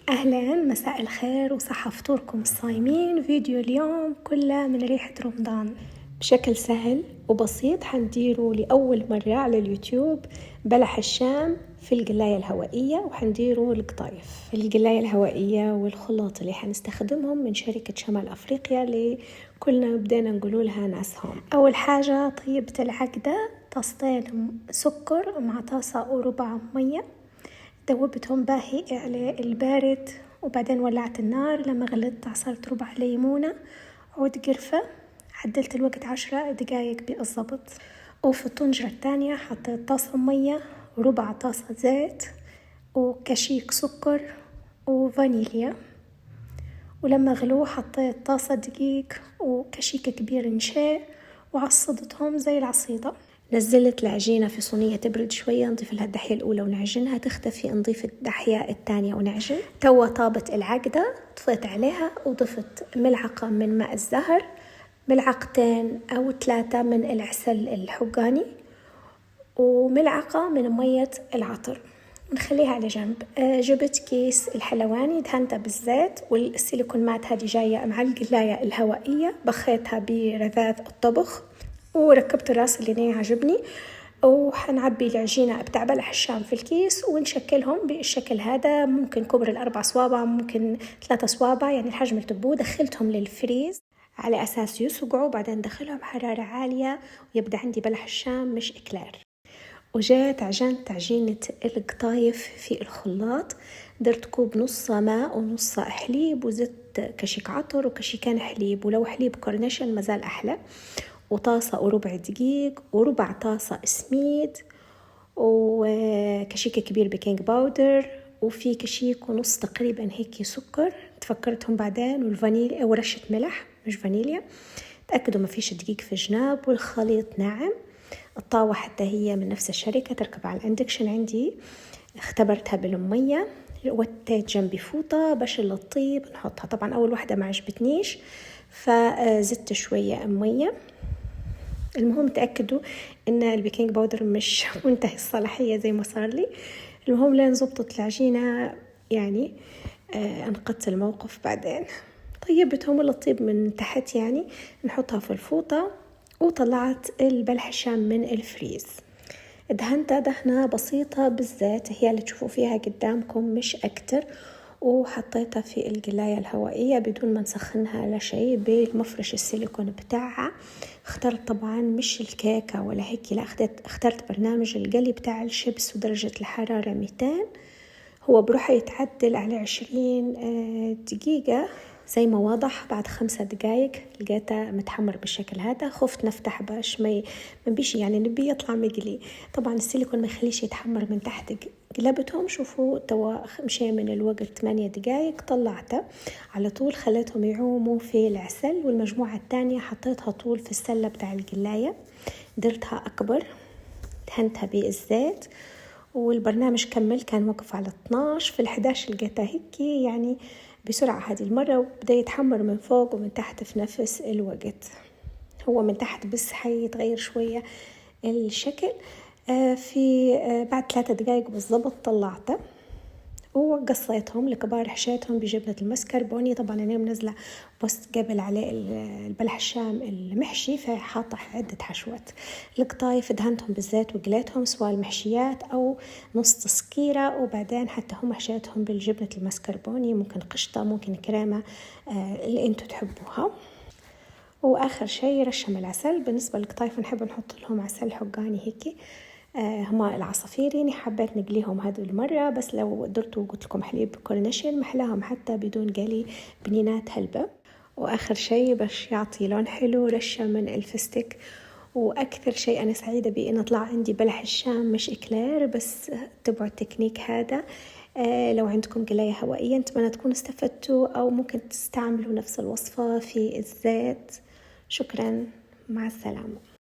أهلا، مساء الخير وصحة فطوركم الصايمين. فيديو اليوم كله من ريحة رمضان. بشكل سهل وبسيط حنديره لأول مرة على اليوتيوب بلح الشام في القلاية الهوائية، وحنديره القطايف. القلاية الهوائية والخلاط اللي حنستخدمهم من شركة شمال أفريقيا اللي كلنا بدينا نقولوا لها ناسهم. أول حاجة طيبت العقدة، طاستين سكر مع طاسة وربع مية، ذوبتهم باهي على البارد، وبعدين ولعت النار. لما غليت عصرت ربع ليمونة، عود قرفة، عدلت الوقت 10 دقايق بالضبط. وفي الطنجرة الثانية حطيت طاسة مية وربع طاسة زيت وكشيك سكر وفانيليا، ولما غلو حطيت طاسة دقيق وكشيك كبير نشا وعصدتهم زي العصيدة. نزلت العجينة في صينية تبرد شوية، نضيف لها الدحية الأولى ونعجنها، تختفي نضيف الدحية الثانية ونعجن. توا طابت العقدة، طفيت عليها وضفت ملعقة من ماء الزهر، ملعقتين أو 3 من العسل الحقاني، وملعقة من مية العطر، ونخليها على جنب. جبت كيس الحلواني دهنتها بالزيت، والسيليكون مات هذه جاية مع القلاية الهوائية، بخيتها برذاذ الطبخ وركبت الراس اللي عجبني. وحنعبي العجينة بتاع بلح الشام في الكيس ونشكلهم بالشكل هذا، ممكن كبر 4 صوابع، ممكن 3 صوابع، يعني الحجم اللي تبوه. دخلتهم للفريز على أساس يسقعوا، بعدين دخلهم حرارة عالية ويبدأ عندي بلح الشام مش إكلير. وجيت عجنت عجينة القطايف في الخلاط، درت كوب نص ماء ونص حليب، وزدت كشيك عطر وكشيكان حليب، ولو حليب كورنيشن مازال أحلى، وطاسة وربع دقيق وربع طاسة سميد، وكشيك كبير بيكنج باودر، وفي كشيك ونص تقريبا هيك سكر تفكرتهم بعدين، والفانيليا ورشة ملح مش فانيليا. تأكدوا ما فيش دقيق في جناب، والخليط ناعم. الطاوة حتى هي من نفس الشركة، تركب على الاندكشن عندي، اختبرتها بالمية. وتيت جنبي فوطة بشل الطيب نحطها. طبعا أول واحدة ما عجبتنيش فزدت شوية مية. المهم تأكدوا إن البيكنج باودر مش منتهي الصلاحية زي ما صار لي. المهم لين زبطت العجينة يعني أنقذت الموقف. بعدين طيبتهم الطيب من تحت، يعني نحطها في الفوطة. وطلعت البلح الشام من الفريز، دهنتها دهنة بسيطة بالزيت، هي اللي تشوفوا فيها قدامكم مش أكتر، وحطيتها في القلاية الهوائية بدون ما نسخنها لا شيء بالمفرش السيليكون بتاعها. اخترت طبعا مش الكيكة ولا هيك، لا، اخترت برنامج القلي بتاع الشيبس ودرجة الحرارة 200. هو بروح يتعدل على 20 دقيقة زي ما واضح. بعد 5 دقايق لقيته متحمر بالشكل هذا. خفت نفتح باش ما بيش، يعني نبي يطلع مقلي. طبعا السيليكون ما يخليش يتحمر من تحت. قلبتهم، شوفوا توا مشي من الوقت 8 دقايق. طلعته على طول، خليتهم يعوموا في العسل، والمجموعة الثانية حطيتها طول في السلة بتاع القلاية، درتها أكبر، دهنتها بالزيت. والبرنامج كمل، كان وقف على 12. في 11 لقيتها هيك يعني بسرعة هذه المرة، وبدأ يتحمر من فوق ومن تحت في نفس الوقت. هو من تحت بس حيتغير شوية الشكل. في بعد 3 دقايق بالضبط طلعته وقصيتهم الكبار، حشيتهم بجبنة المسكربوني. طبعا أنا منزلة بوست قبل عليه البلح الشام المحشي، فحاطة عدة حشوات. القطايف دهنتهم بالزيت وقليتهم، سواء المحشيات أو نص تسكيرة، وبعدين حتى هم حشيتهم بالجبنة المسكربوني، ممكن قشطة ممكن كريمة اللي انتوا تحبوها. وآخر شيء رشم العسل. بالنسبة للقطايف نحب نحط لهم عسل حقاني هيك، هما العصافير، يعني حبيت نقليهم هذه المرة، بس لو قدرتوا قلت لكم حليب كورنيشن محلاهم حتى بدون قلي بنينات هلبة. وآخر شيء باش يعطي لون حلو رشة من الفستق. وأكثر شيء أنا سعيدة بيه إنه طلع عندي بلح الشام مش إكلير، بس تبعوا التكنيك هذا. لو عندكم قلاية هوائية نتمنى تكونوا استفدتوا، أو ممكن تستعملوا نفس الوصفة في الزيت. شكرا، مع السلامة.